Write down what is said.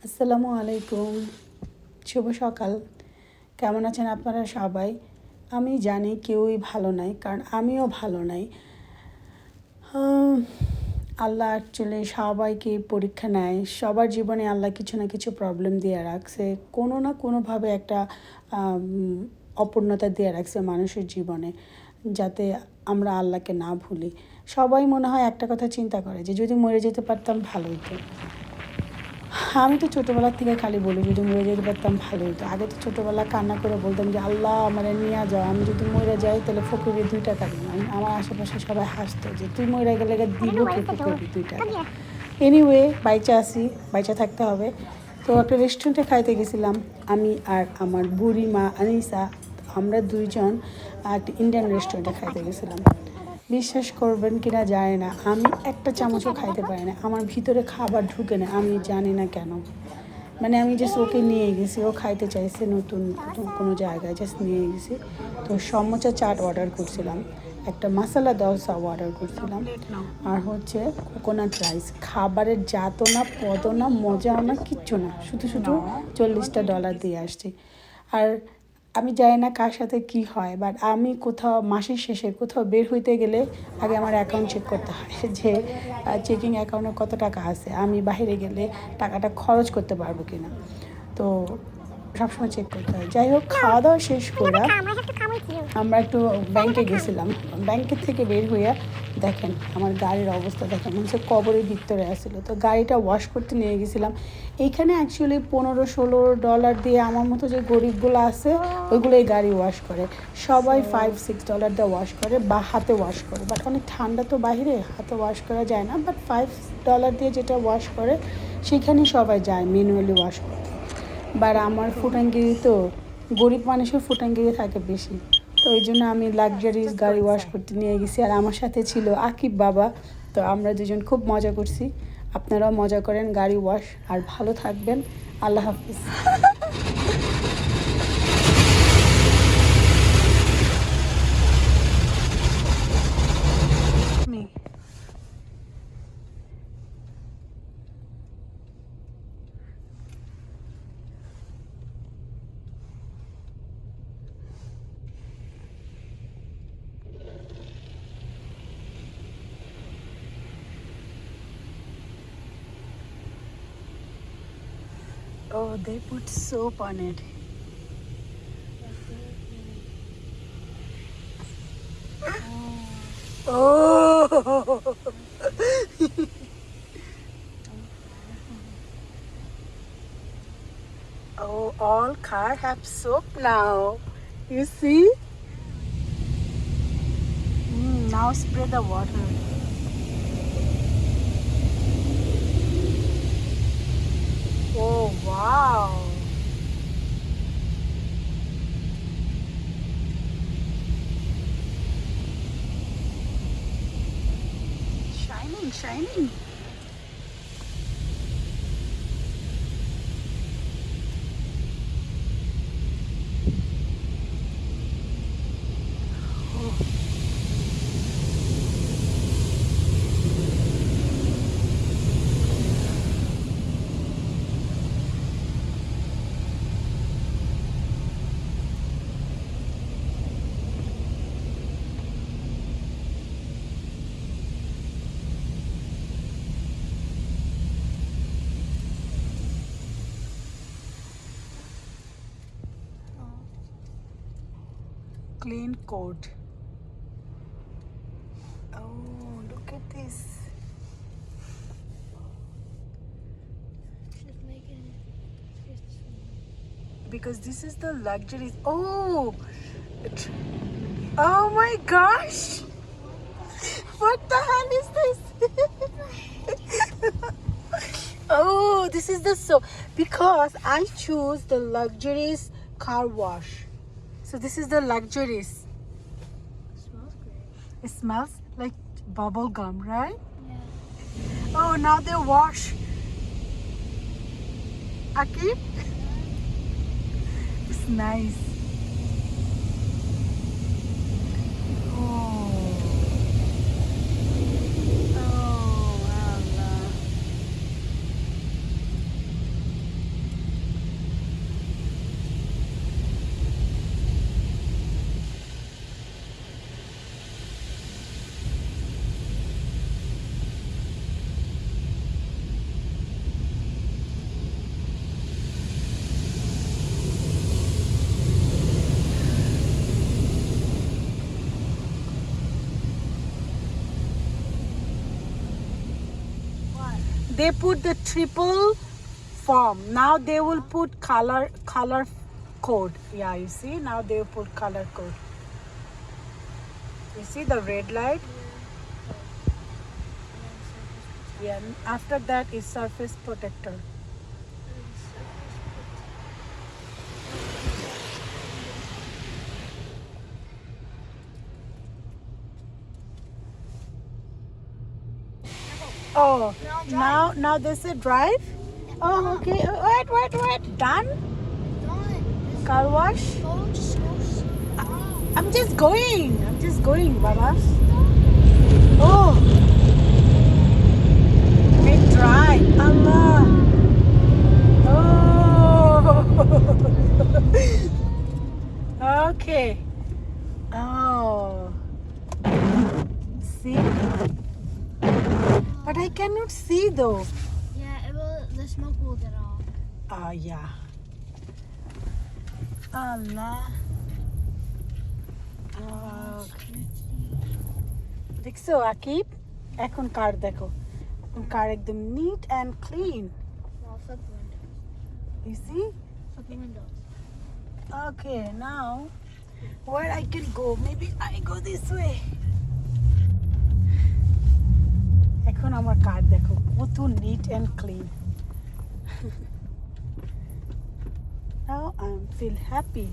আসসালামু আলাইকুম, শুভ সকাল। কেমন আছেন আপনারা সবাই? আমি জানি কেউই ভালো নাই, কারণ আমিও ভালো নাই। আল্লাহ অ্যাকচুয়ালি সবাইকে পরীক্ষা নেয়। সবার জীবনে আল্লাহ কিছু না কিছু প্রবলেম দিয়ে রাখছে, কোনো না কোনোভাবে একটা অপূর্ণতা দিয়ে রাখছে মানুষের জীবনে, যাতে আমরা আল্লাহকে না ভুলি। সবাই মনে হয় একটা কথা চিন্তা করে যে যদি মরে যেতে পারতাম ভালো হতো। আমি তো ছোটোবেলার থেকে খালি বলি যদি মরে যেতে পারতাম ভালো হতো। আগে তো ছোটোবেলা কান্না করে বলতাম যে আল্লাহ আমার নিয়ে যাও, আমি যদি মরে যাই তাহলে ফকিরের 2 টাকা দিন। আমার আশেপাশে সবাই হাসতো যে তুই মরে গেলে দিব কে ফকিরের 2 টাকা। এনিওয়ে বাইচা আসি, বাইচা থাকতে হবে। তো একটা রেস্টুরেন্টে খাইতে গেছিলাম আমি আর আমার বুড়ি মা আনিসা। আমরা দুইজন একটা ইন্ডিয়ান রেস্টুরেন্টে খাইতে গেছিলাম। বিশ্বাস করবেন কিনা জানি না, আমি একটা চামচও খাইতে পারি না, আমার ভিতরে খাবার ঢুকে না, আমি জানি না কেন। মানে আমি জাস্ট ওকে নিয়ে গেছি, ও খাইতে চাইছে নতুন কোনো জায়গায়, জাস্ট নিয়ে গেছি। তো সমোচা চাট অর্ডার করছিলাম, একটা মশলা দোসা অর্ডার করছিলাম, আর হচ্ছে কোকোনাট রাইস। খাবারের জাতও না, পদও না, মজাও না, কিচ্ছু না, শুধু শুধু $40 দিয়ে আসছি। আর আমি জানি না কার সাথে কি হয়, বাট আমি কোথাও মাসের শেষে কোথাও বের হইতে গেলে আগে আমার অ্যাকাউন্ট চেক করতে হয় যে চেকিং অ্যাকাউন্টে কত টাকা আছে, আমি বাইরে গেলে টাকাটা খরচ করতে পারবো কি না। তো সবসময় চেক করতে হয়। যাই হোক, খাওয়া দাওয়া শেষ করে আমরা একটু ব্যাংকে গেছিলাম। ব্যাংকের থেকে বের হইয়া দেখেন আমার গাড়ির অবস্থা, দেখেন মনে হচ্ছে কবরের ভিতরে আসছিলো। তো গাড়িটা ওয়াশ করতে নিয়ে গেছিলাম। এইখানে অ্যাকচুয়ালি $15-16 দিয়ে আমার মতো যে গরিবগুলো আছে ওইগুলো এই গাড়ি ওয়াশ করে। সবাই $5-6 দিয়ে ওয়াশ করে বা হাতে ওয়াশ করে, বাট অনেক ঠান্ডা তো বাইরে, হাতে ওয়াশ করা যায় না। বাট $5 দিয়ে যেটা ওয়াশ করে সেখানেই সবাই যায় ম্যানুয়ালি ওয়াশ করতে। বাট আমার ফুটাঙ্গিরি তো, গরিব মানুষের ফুটাঙ্গিরি থাকে বেশি, তো ওই জন্য আমি লাক্সারিজ গাড়ি ওয়াশ করতে নিয়ে গেছি। আর আমার সাথে ছিল আকিব বাবা। তো আমরা দুজন খুব মজা করছি। আপনারাও মজা করেন গাড়ি ওয়াশ, আর ভালো থাকবেন। আল্লাহ হাফিজ। Oh, they put soap on it. Oh. Oh, all car have soap now. You see? Now spray the water. Oh, wow. Shining. Clean coat. Oh, look at this. Because this is the luxuries. Oh my gosh. What the hell is this? Oh, this is the soap. Because I choose the luxurious car wash. So this is the luxurious. It smells great. It smells like bubble gum, right? Yeah. Oh, now they wash. Akib? It's nice. they put the triple form. Now they will put color code. Yeah, you see, now they will put color code. You see the red light? Yeah, and after that is surface protector. Oh, now they say drive. Oh, okay. Wait. Done? Done. Car wash. Go, just go slow. I'm just going, Baba. Oh, make dry. Allah. Oh. Okay. Oh. See? But I cannot see though. Yeah, the smoke will get off. Yeah. Allah. দেখছো আকিব এখন কার দেখো কার একদম neat and clean Well, flip the windows. you see Flip the windows. okay now where I can go maybe I go this way এখন আমার কার দেখো কত neat and clean now I feel happy